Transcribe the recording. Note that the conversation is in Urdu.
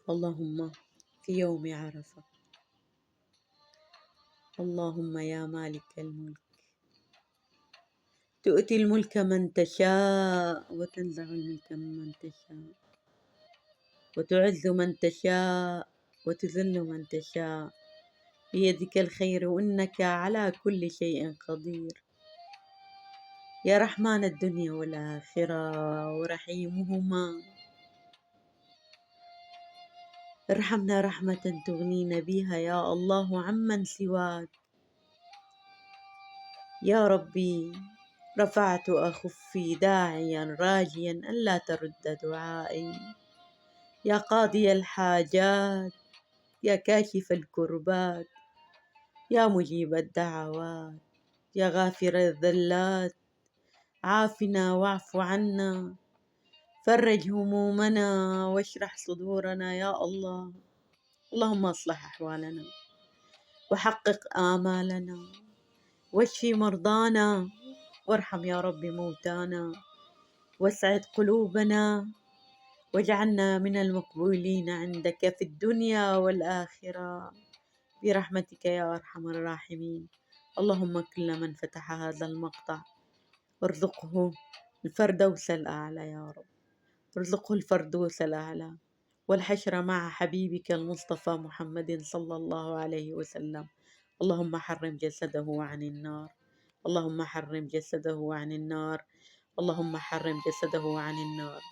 اللهم في يوم عرفة، اللهم يا مالك الملك تؤتي الملك من تشاء وتنزع الملك ممن تشاء وتعز من تشاء وتذل من تشاء، بيدك الخير وإنك على كل شيء قدير. يا رحمن الدنيا والآخرة ورحيمهما، ارحمنا رحمة تغنينا بها يا الله عمن سواك. يا ربي رفعت أخفي داعيا راجيا ألا ترد دعائي، يا قاضي الحاجات يا كاشف الكربات يا مجيب الدعوات يا غافر الذلات، عافنا واعف عنا، فرج همومنا واشرح صدورنا يا الله. اللهم اصلح أحوالنا وحقق آمالنا واشف مرضانا وارحم يا رب موتانا واسعد قلوبنا واجعلنا من المقبولين عندك في الدنيا والآخرة برحمتك يا أرحم الراحمين. اللهم كل من فتح هذا المقطع وارزقه الفردوس الأعلى يا رب، ارزقه الفردوس الأعلى والحشر مع حبيبك المصطفى محمد صلى الله عليه وسلم. اللهم حرم جسده عن النار، اللهم حرم جسده عن النار، اللهم حرم جسده عن النار.